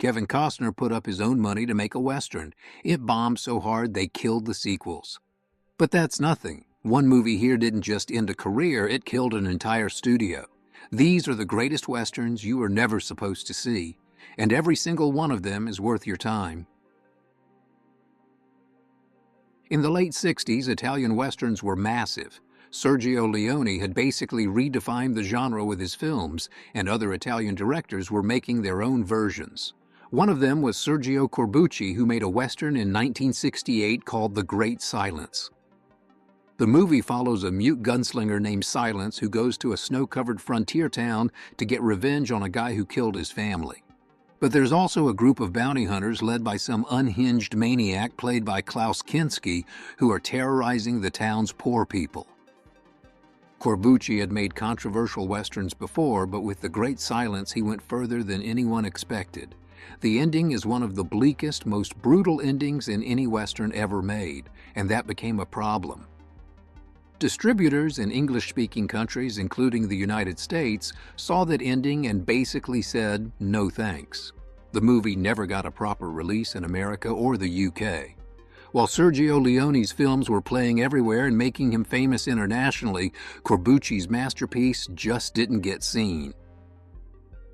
Kevin Costner put up his own money to make a Western. It bombed so hard they killed the sequels. But that's nothing. One movie here didn't just end a career, it killed an entire studio. These are the greatest Westerns you were never supposed to see, and every single one of them is worth your time. In the late 60s, Italian Westerns were massive. Sergio Leone had basically redefined the genre with his films, and other Italian directors were making their own versions. One of them was Sergio Corbucci, who made a Western in 1968 called The Great Silence. The movie follows a mute gunslinger named Silence who goes to a snow-covered frontier town to get revenge on a guy who killed his family. But there's also a group of bounty hunters led by some unhinged maniac played by Klaus Kinski who are terrorizing the town's poor people. Corbucci had made controversial Westerns before, but with The Great Silence he went further than anyone expected. The ending is one of the bleakest, most brutal endings in any Western ever made, and that became a problem. Distributors in English-speaking countries, including the United States, saw that ending and basically said, no thanks. The movie never got a proper release in America or the UK. While Sergio Leone's films were playing everywhere and making him famous internationally, Corbucci's masterpiece just didn't get seen.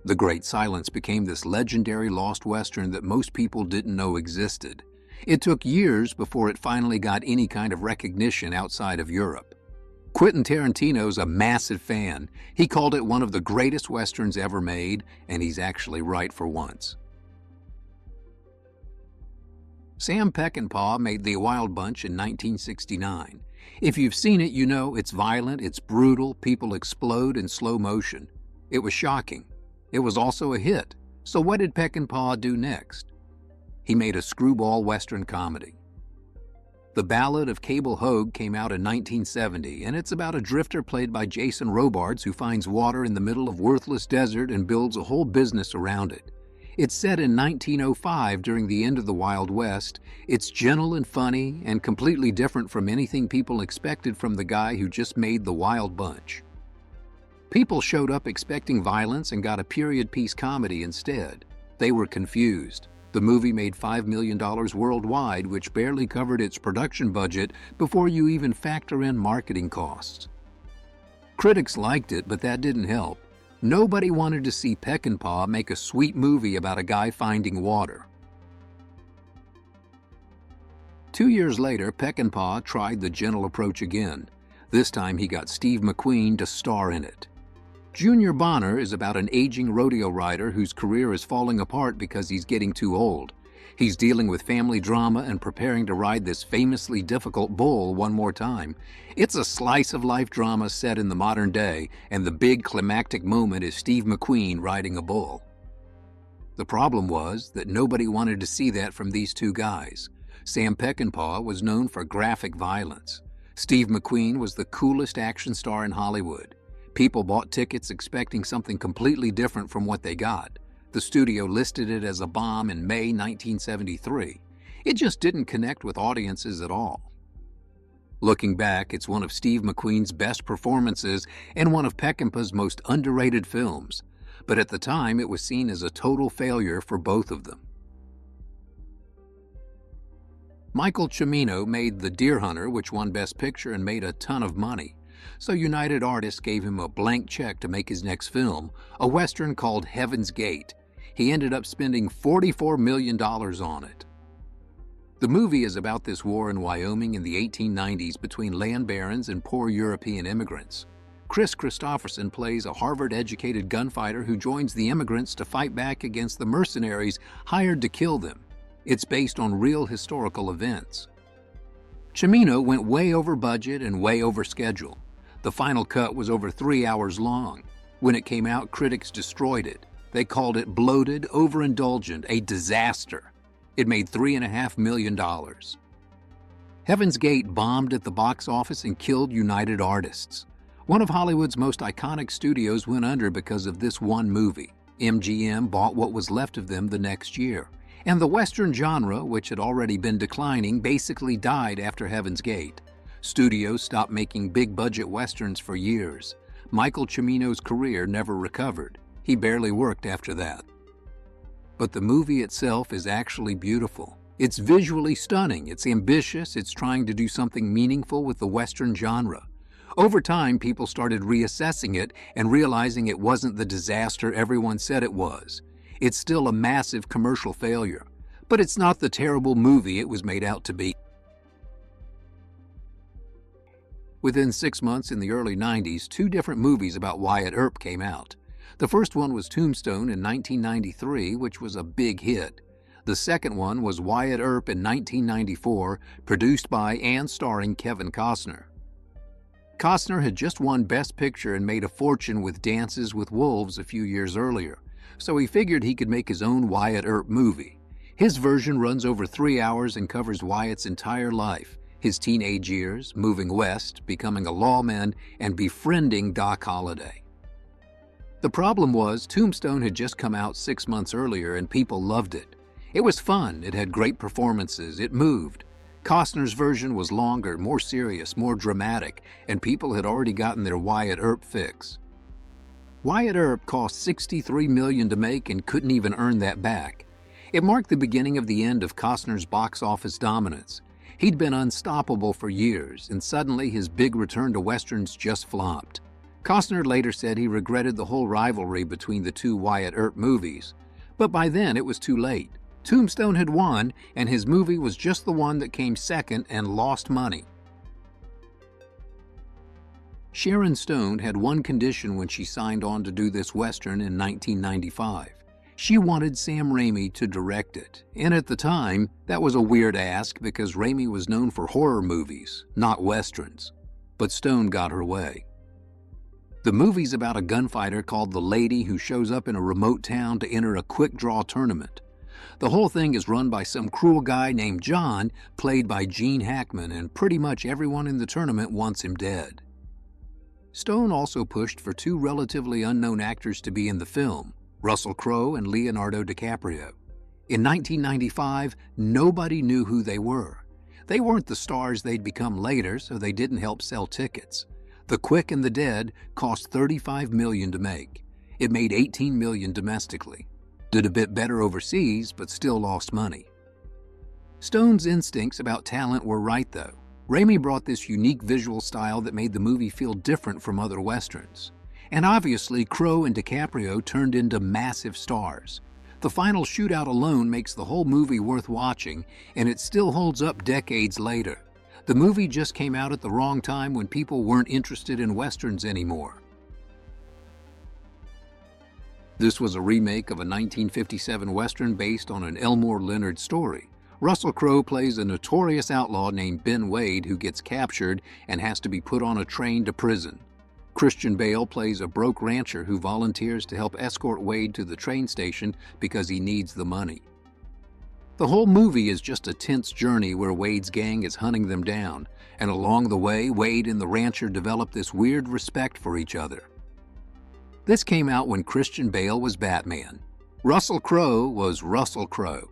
The Great Silence became this legendary lost Western that most people didn't know existed. It took years before it finally got any kind of recognition outside of Europe. Quentin Tarantino's a massive fan. He called it one of the greatest Westerns ever made, and he's actually right for once. Sam Peckinpah made The Wild Bunch in 1969. If you've seen it, you know it's violent, it's brutal, people explode in slow motion. It was shocking. It was also a hit. So what did Peckinpah do next? He made a screwball Western comedy. The Ballad of Cable Hogue came out in 1970, and it's about a drifter played by Jason Robards who finds water in the middle of worthless desert and builds a whole business around it. It's set in 1905 during the end of the Wild West. It's gentle and funny and completely different from anything people expected from the guy who just made The Wild Bunch. People showed up expecting violence and got a period piece comedy instead. They were confused. The movie made $5 million worldwide, which barely covered its production budget before you even factor in marketing costs. Critics liked it, but that didn't help. Nobody wanted to see Peckinpah make a sweet movie about a guy finding water. 2 years later, Peckinpah tried the gentle approach again. This time he got Steve McQueen to star in it. Junior Bonner is about an aging rodeo rider whose career is falling apart because he's getting too old. He's dealing with family drama and preparing to ride this famously difficult bull one more time. It's a slice-of-life drama set in the modern day, and the big climactic moment is Steve McQueen riding a bull. The problem was that nobody wanted to see that from these two guys. Sam Peckinpah was known for graphic violence. Steve McQueen was the coolest action star in Hollywood. People bought tickets expecting something completely different from what they got. The studio listed it as a bomb in May 1973. It just didn't connect with audiences at all. Looking back, it's one of Steve McQueen's best performances and one of Peckinpah's most underrated films. But at the time, it was seen as a total failure for both of them. Michael Cimino made The Deer Hunter, which won Best Picture and made a ton of money. So United Artists gave him a blank check to make his next film, a Western called Heaven's Gate. He ended up spending $44 million on it. The movie is about this war in Wyoming in the 1890s between land barons and poor European immigrants. Chris Christopherson plays a Harvard-educated gunfighter who joins the immigrants to fight back against the mercenaries hired to kill them. It's based on real historical events. Cimino went way over budget and way over schedule. The final cut was over 3 hours long. When it came out, critics destroyed it. They called it bloated, overindulgent, a disaster. It made $3.5 million. Heaven's Gate bombed at the box office and killed United Artists. One of Hollywood's most iconic studios went under because of this one movie. MGM bought what was left of them the next year. And the Western genre, which had already been declining, basically died after Heaven's Gate. Studios stopped making big-budget Westerns for years. Michael Cimino's career never recovered. He barely worked after that. but the movie itself is actually beautiful. It's visually stunning, it's ambitious, it's trying to do something meaningful with the Western genre. Over time, people started reassessing it and realizing it wasn't the disaster everyone said it was. It's still a massive commercial failure, but it's not the terrible movie it was made out to be. Within 6 months in the early 90s, 2 different movies about Wyatt Earp came out. The first one was Tombstone in 1993, which was a big hit. The second one was Wyatt Earp in 1994, produced by and starring Kevin Costner. Costner had just won Best Picture and made a fortune with Dances with Wolves a few years earlier, so he figured he could make his own Wyatt Earp movie. His version runs over 3 hours and covers Wyatt's entire life, his teenage years, moving west, becoming a lawman, and befriending Doc Holliday. The problem was, Tombstone had just come out 6 months earlier and people loved it. It was fun, it had great performances, it moved. Costner's version was longer, more serious, more dramatic, and people had already gotten their Wyatt Earp fix. Wyatt Earp cost $63 million to make and couldn't even earn that back. It marked the beginning of the end of Costner's box office dominance. He'd been unstoppable for years, and suddenly his big return to westerns just flopped. Costner later said he regretted the whole rivalry between the 2 Wyatt Earp movies, but by then it was too late. Tombstone had won, and his movie was just the one that came second and lost money. Sharon Stone had one condition when she signed on to do this Western in 1995. She wanted Sam Raimi to direct it, and at the time, that was a weird ask because Raimi was known for horror movies, not Westerns. But Stone got her way. The movie's about a gunfighter called the Lady who shows up in a remote town to enter a quick-draw tournament. The whole thing is run by some cruel guy named John, played by Gene Hackman, and pretty much everyone in the tournament wants him dead. Stone also pushed for 2 relatively unknown actors to be in the film, Russell Crowe and Leonardo DiCaprio. In 1995, nobody knew who they were. They weren't the stars they'd become later, so they didn't help sell tickets. The Quick and the Dead cost $35 million to make. It made $18 million domestically. Did a bit better overseas, but still lost money. Stone's instincts about talent were right, though. Raimi brought this unique visual style that made the movie feel different from other Westerns. And obviously, Crowe and DiCaprio turned into massive stars. The final shootout alone makes the whole movie worth watching, and it still holds up decades later. The movie just came out at the wrong time when people weren't interested in Westerns anymore. This was a remake of a 1957 Western based on an Elmore Leonard story. Russell Crowe plays a notorious outlaw named Ben Wade who gets captured and has to be put on a train to prison. Christian Bale plays a broke rancher who volunteers to help escort Wade to the train station because he needs the money. The whole movie is just a tense journey where Wade's gang is hunting them down, and along the way, Wade and the rancher develop this weird respect for each other. This came out when Christian Bale was Batman. Russell Crowe was Russell Crowe.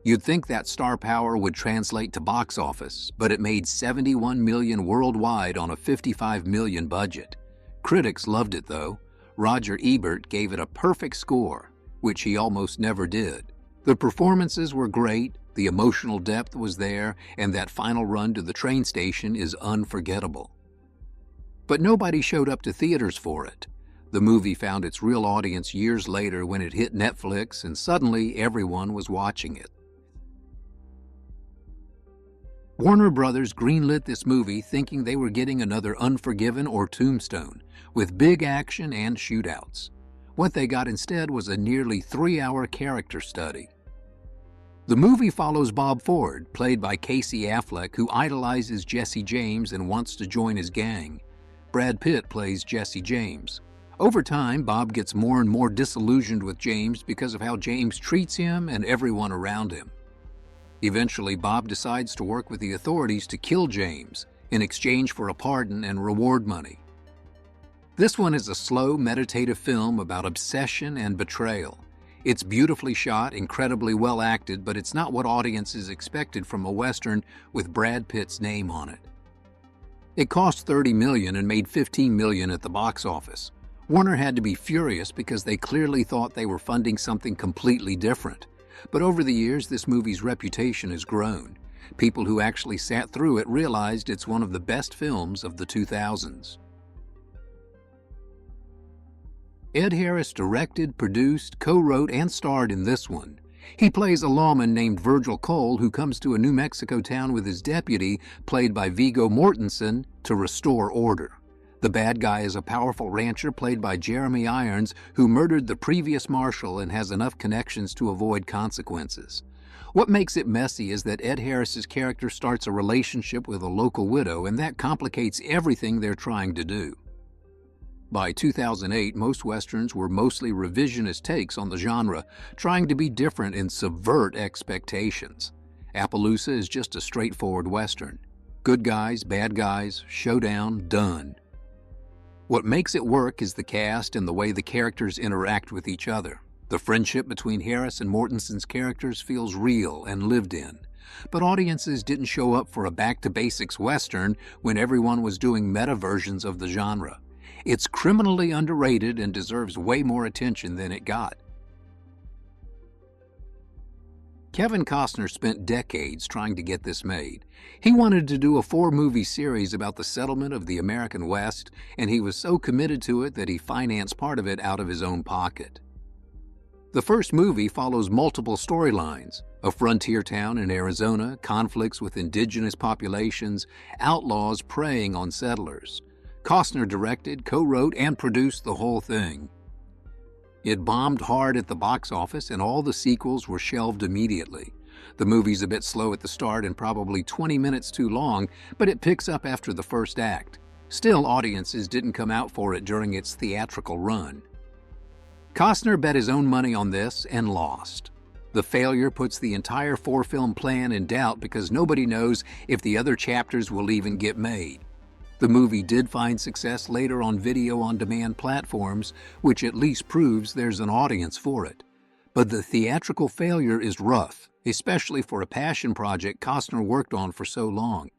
You'd think that star power would translate to box office, but it made $71 million worldwide on a $55 million budget. Critics loved it though. Roger Ebert gave it a perfect score, which he almost never did. The performances were great, the emotional depth was there, and that final run to the train station is unforgettable. But nobody showed up to theaters for it. The movie found its real audience years later when it hit Netflix, and suddenly everyone was watching it. Warner Brothers greenlit this movie thinking they were getting another Unforgiven or Tombstone, with big action and shootouts. What they got instead was a nearly 3-hour character study. The movie follows Bob Ford, played by Casey Affleck, who idolizes Jesse James and wants to join his gang. Brad Pitt plays Jesse James. Over time, Bob gets more and more disillusioned with James because of how James treats him and everyone around him. Eventually, Bob decides to work with the authorities to kill James in exchange for a pardon and reward money. This one is a slow, meditative film about obsession and betrayal. It's beautifully shot, incredibly well acted, but it's not what audiences expected from a Western with Brad Pitt's name on it. It cost $30 million and made $15 million at the box office. Warner had to be furious because they clearly thought they were funding something completely different. But over the years, this movie's reputation has grown. People who actually sat through it realized it's one of the best films of the 2000s. Ed Harris directed, produced, co-wrote, and starred in this one. He plays a lawman named Virgil Cole who comes to a New Mexico town with his deputy, played by Viggo Mortensen, to restore order. The bad guy is a powerful rancher played by Jeremy Irons who murdered the previous marshal and has enough connections to avoid consequences. What makes it messy is that Ed Harris's character starts a relationship with a local widow, and that complicates everything they're trying to do. By 2008, most westerns were mostly revisionist takes on the genre, trying to be different and subvert expectations. Appaloosa is just a straightforward western. Good guys, bad guys, showdown, done. What makes it work is the cast and the way the characters interact with each other. The friendship between Harris and Mortensen's characters feels real and lived in. But audiences didn't show up for a back-to-basics western when everyone was doing meta versions of the genre. It's criminally underrated and deserves way more attention than it got. Kevin Costner spent decades trying to get this made. He wanted to do a 4-movie series about the settlement of the American West, and he was so committed to it that he financed part of it out of his own pocket. The first movie follows multiple storylines: a frontier town in Arizona, conflicts with indigenous populations, outlaws preying on settlers. Costner directed, co-wrote, and produced the whole thing. It bombed hard at the box office, and all the sequels were shelved immediately. The movie's a bit slow at the start and probably 20 minutes too long, but it picks up after the first act. Still, audiences didn't come out for it during its theatrical run. Costner bet his own money on this and lost. The failure puts the entire 4-film plan in doubt because nobody knows if the other chapters will even get made. The movie did find success later on video-on-demand platforms, which at least proves there's an audience for it. But the theatrical failure is rough, especially for a passion project Costner worked on for so long.